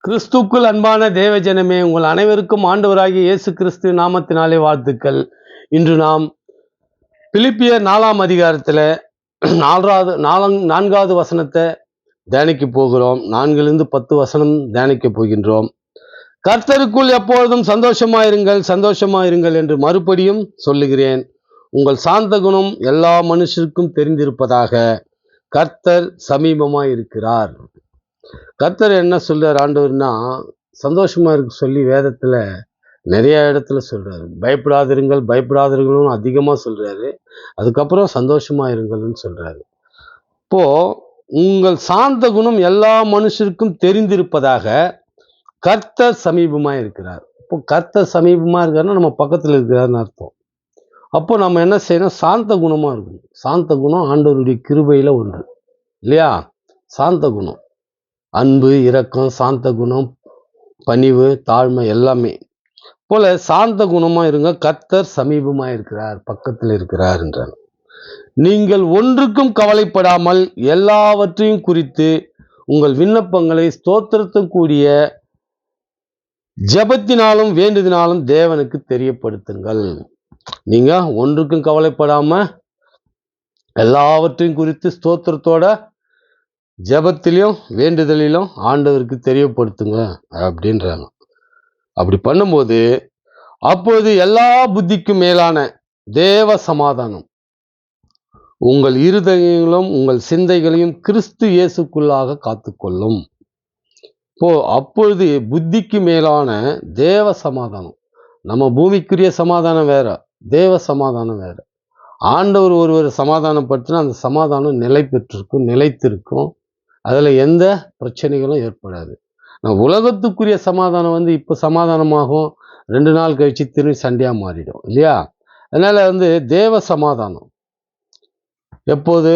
கிறிஸ்துக்குள் அன்பான தேவஜனமே, உங்கள் அனைவருக்கும் ஆண்டவராகிய இயேசு கிறிஸ்து நாமத்தினாலே வாழ்த்துக்கள். இன்று நாம் பிலிப்பியர் 4ஆம் அதிகாரத்தில் 4வது வசனத்தை தியானிக்க போகிறோம். 4லிருந்து 10 வசனம் தியானிக்க போகின்றோம். கர்த்தருக்குள் எப்பொழுதும் சந்தோஷமாயிருங்கள் என்று மறுபடியும் சொல்லுகிறேன். உங்கள் சாந்த குணம் எல்லா மனுஷருக்கும் தெரிந்திருப்பதாக. கர்த்தர் சமீபமாய் இருக்கிறார். கர்த்தர் என்ன சொல்றார் ஆண்டவர்னா, சந்தோஷமா இருக்கு சொல்லி வேதத்துல நிறைய இடத்துல சொல்றாரு. பயப்படாதிருங்களும் அதிகமா சொல்றாரு. அதுக்கப்புறம் சந்தோஷமா இருங்கள்னு சொல்றாரு. இப்போ உங்கள் சாந்த குணம் எல்லா மனுஷருக்கும் தெரிந்திருப்பதாக கர்த்தர் சமீபமா இருக்கிறார். இப்போ கர்த்தர் சமீபமா இருக்காருன்னா நம்ம பக்கத்துல இருக்கிறாருன்னு அர்த்தம். அப்போ நம்ம என்ன செய்யணும்? சாந்த குணமா இருக்கணும். சாந்த குணம் ஆண்டவருடைய கிருபையில ஒன்று இல்லையா? சாந்த குணம், அன்பு, இரக்கம், சாந்த குணம், பணிவு, தாழ்மை எல்லாமே போல சாந்த குணமா இருங்க. கர்த்தர் சமீபமா இருக்கிறார், பக்கத்தில் இருக்கிறார் என்றார். நீங்கள் ஒன்றுக்கும் கவலைப்படாமல் எல்லாவற்றையும் குறித்து உங்கள் விண்ணப்பங்களை ஸ்தோத்திரத்தும் கூடிய ஜெபத்தினாலும் வேண்டுதினாலும் தேவனுக்கு தெரியப்படுத்துங்கள். நீங்க ஒன்றுக்கும் கவலைப்படாம எல்லாவற்றையும் குறித்து ஸ்தோத்திரத்தோட ஜெபத்திலையும் வேண்டுதலிலும் ஆண்டவருக்கு தெரியப்படுத்துங்க அப்படின்றாங்க. அப்படி பண்ணும்போது அப்போது எல்லா புத்திக்கும் மேலான தேவ சமாதானம் உங்கள் இருதயங்களும் உங்கள் சிந்தைகளையும் கிறிஸ்து இயேசுக்குள்ளாக காத்துக்கொள்ளும். அப்பொழுது புத்திக்கு மேலான தேவ சமாதானம், நம்ம பூமிக்குரிய சமாதானம் வேற, தேவ சமாதானம் வேற. ஆண்டவர் ஒருவர் சமாதானப்படுத்தினா அந்த சமாதானம் நிலை பெற்றிருக்கும், நிலைத்திருக்கும். அதில் எந்த பிரச்சனைகளும் ஏற்படாது. உலகத்துக்குரிய சமாதானம் இப்போ சமாதானமாகும், 2 நாள் கழிச்சு திரும்பி சண்டையாக மாறிடும் இல்லையா? அதனால தேவ சமாதானம் எப்போது,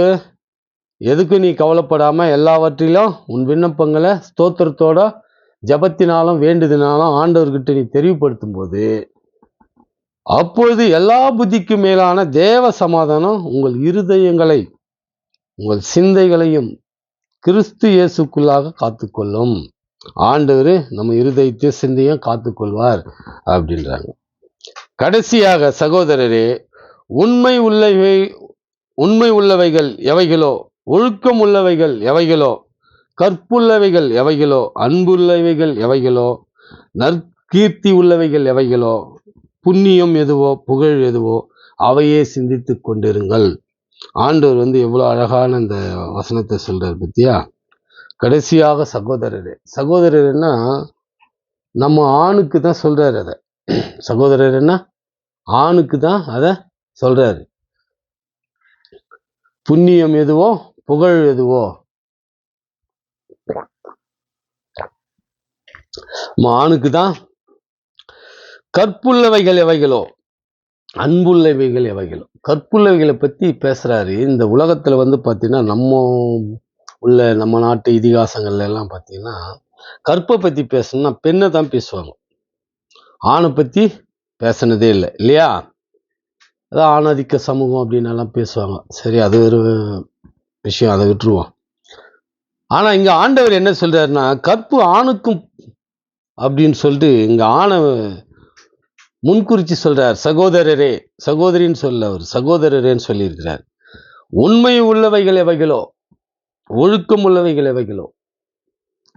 எதுக்கு நீ கவலைப்படாம எல்லாவற்றிலும் உன் விண்ணப்பங்களை ஸ்தோத்திரத்தோட ஜபத்தினாலும் வேண்டுதினாலும் ஆண்டவர்கிட்ட நீ தெரியப்படுத்தும் போது அப்பொழுது எல்லா புத்திக்கும் மேலான தேவ சமாதானம் உங்கள் இருதயங்களை உங்கள் சிந்தைகளையும் கிறிஸ்து இயேசுக்குள்ளாக காத்துக்கொள்ளும். ஆண்டவர் நம்ம இருதயத்தை சிந்தையும் காத்துக்கொள்வார் அப்படின்றாங்க. கடைசியாக சகோதரரே, உண்மை உள்ளவைகள் எவைகளோ, ஒழுக்கம் உள்ளவைகள் எவைகளோ, கற்புள்ளவைகள் எவைகளோ, அன்புள்ளவைகள் எவைகளோ, நற்கீர்த்தி உள்ளவைகள் எவைகளோ, புண்ணியம் எதுவோ, புகழ் எதுவோ அவையே சிந்தித்து கொண்டிருங்கள். ஆண்டவர் எவ்வளோ அழகான இந்த வசனத்தை சொல்றாரு பத்தியா? கடைசியாக சகோதரர்னா நம்ம ஆணுக்கு தான் சொல்றாரு. அதை சகோதரர்னா ஆணுக்கு தான் அதை சொல்றாரு. புண்ணியம் எதுவோ, புகழ் எதுவோ, ஆணுக்கு தான். கற்புள்ளவைகள் எவைகளோ, அன்புள்ளவைகள் எவைகளோ. கற்புள்ளவைகளை பத்தி பேசுறாரு. இந்த உலகத்துல பார்த்தீங்கன்னா நம்ம நாட்டு இதிகாசங்கள்ல எல்லாம் பார்த்தீங்கன்னா கற்பை பத்தி பேசணும்னா பெண்ணை தான் பேசுவாங்க, ஆணை பத்தி பேசினதே இல்லை இல்லையா? அதான் ஆணாதிக்க சமூகம் அப்படின்னு எல்லாம் பேசுவாங்க. சரி, அது ஒரு விஷயம், அதை விட்டுருவோம். ஆனா இங்க ஆண்டவர் என்ன சொல்றாருன்னா, கற்பு ஆணுக்கும் அப்படின்னு சொல்லிட்டு இங்க ஆணை முன்குறிச்சு சொல்றார். சகோதரரே, சகோதரின்னு சொல்ல, அவர் சகோதரரேன்னு சொல்லியிருக்கிறார். உண்மை உள்ளவைகள் எவைகளோ, ஒழுக்கம் உள்ளவைகள் எவைகளோ,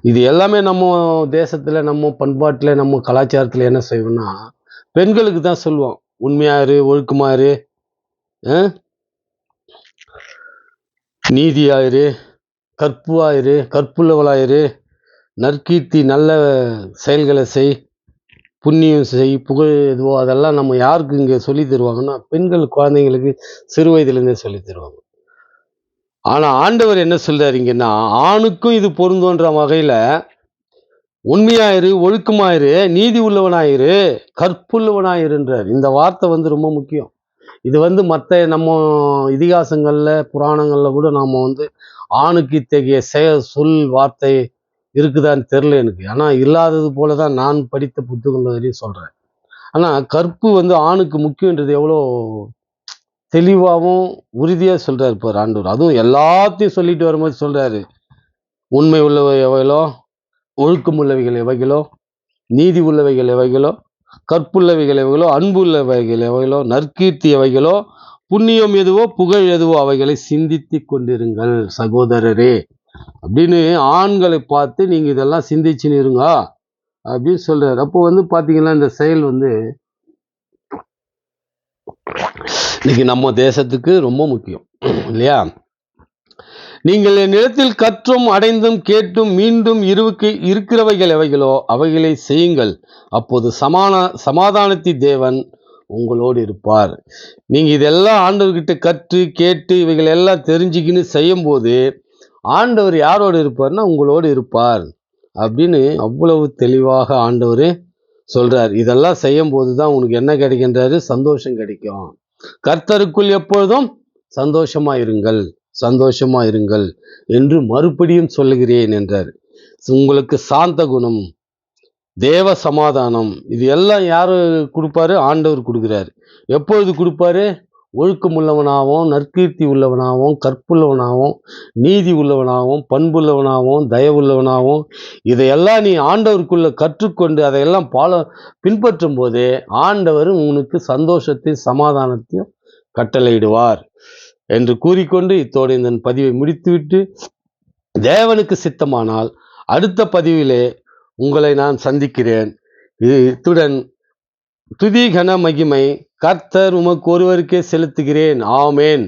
இது எல்லாமே நம்ம தேசத்துல, நம்ம பண்பாட்டுல, நம்ம கலாச்சாரத்துல என்ன செய்வோம்னா பெண்களுக்கு தான் சொல்லுவோம். உண்மையாரு, ஒழுக்கமாரு, நீதியாயிரு, கற்புவாயிரு, கற்புள்ளவளாயிரு, நற்கீர்த்தி நல்ல செயல்களை செய், புண்ணியம் செய், புகழ் எதுவோ அதெல்லாம் நம்ம யாருக்கு இங்கே சொல்லி தருவாங்கன்னா பெண்கள் குழந்தைங்களுக்கு சிறு வயதிலிருந்தே சொல்லி தருவாங்க. ஆனா ஆண்டவர் என்ன சொல்றாருங்கன்னா, ஆணுக்கும் இது பொருந்தோன்ற வகையில உண்மையாயிரு, ஒழுக்கமாயிரு, நீதி உள்ளவனாயிரு, கற்புள்ளவனாயிருன்றார். இந்த வார்த்தை ரொம்ப முக்கியம். இது மற்ற நம்ம இதிகாசங்கள்ல, புராணங்கள்ல கூட நாம ஆணுக்கு இத்தகைய சொல் வார்த்தை இருக்குதான்னு தெரியல எனக்கு. ஆனா இல்லாதது போலதான் நான் படித்த புத்தகங்கள் வரையும் சொல்றேன். ஆனா கற்பு ஆணுக்கு முக்கியன்றது எவ்வளோ தெளிவாகவும் உறுதியா சொல்றாரு பாரு ஆண்டவர். அதுவும் எல்லாத்தையும் சொல்லிட்டு வரும்போது சொல்றாரு, உண்மை உள்ளவை எவைகளோ, ஒழுக்கமுள்ளவைகள் எவைகளோ, நீதி உள்ளவைகள் எவைகளோ, கற்புள்ளவைகள் எவைகளோ, அன்புள்ளவைகள் எவைகளோ, நற்கீர்த்தி எவைகளோ, புண்ணியம் எதுவோ, புகழ் எதுவோ அவைகளை சிந்தித்துக் கொண்டிருங்கள் சகோதரரே அப்படின்னு ஆண்களை பார்த்து நீங்க இதெல்லாம் சிந்திச்சுன்னு இருங்க அப்படின்னு சொல்றாரு. அப்போ பாத்தீங்கன்னா இந்த செயல் இன்னைக்கு நம்ம தேசத்துக்கு ரொம்ப முக்கியம் இல்லையா? நீங்கள் என்னிடத்தில் கற்றும் அடைந்தும் கேட்டும் மீண்டும் இருக்கிறவைகள் எவைகளோ அவைகளை செய்யுங்கள், அப்போது சமாதானத்தி தேவன் உங்களோடு இருப்பார். நீங்க இதெல்லாம் ஆண்டவர்கிட்ட கற்று கேட்டு இவைகள் எல்லாம் தெரிஞ்சுக்கின்னு செய்யும் போது ஆண்டவர் யாரோடு இருப்பார்னா உங்களோடு இருப்பார் அப்படின்னு அவ்வளவு தெளிவாக ஆண்டவர் சொல்றார். இதெல்லாம் செய்யும் போதுதான் உனக்கு என்ன கிடைக்கின்றாரு? சந்தோஷம் கிடைக்கும். கர்த்தருக்குள் எப்பொழுதும் சந்தோஷமா இருங்கள், சந்தோஷமா இருங்கள் என்று மறுபடியும் சொல்லுகிறேன் என்றார். உங்களுக்கு சாந்த குணம், தேவ சமாதானம், இது எல்லாம் யாரு கொடுப்பாரு? ஆண்டவர் கொடுக்கிறார். எப்பொழுது கொடுப்பாரு? ஒழுக்கம் உள்ளவனாகவும், நற்கீர்த்தி உள்ளவனாகவும், கற்புள்ளவனாகவும், நீதி உள்ளவனாகவும், பண்புள்ளவனாகவும், தயவுள்ளவனாகவும், இதையெல்லாம் நீ ஆண்டவருக்குள்ள கற்றுக்கொண்டு அதையெல்லாம் பின்பற்றும் போதே ஆண்டவர் உனக்கு சந்தோஷத்தையும் சமாதானத்தையும் கட்டளையிடுவார் என்று கூறிக்கொண்டு இத்தோடு இந்த பதிவை முடித்துவிட்டு, தேவனுக்கு சித்தமானால் அடுத்த பதிவிலே உங்களை நான் சந்திக்கிறேன். இத்துடன் துதி கன மகிமை கர்த்தர் உமக்கு ஒருவருக்கே செலுத்துகிறேன். ஆமேன்.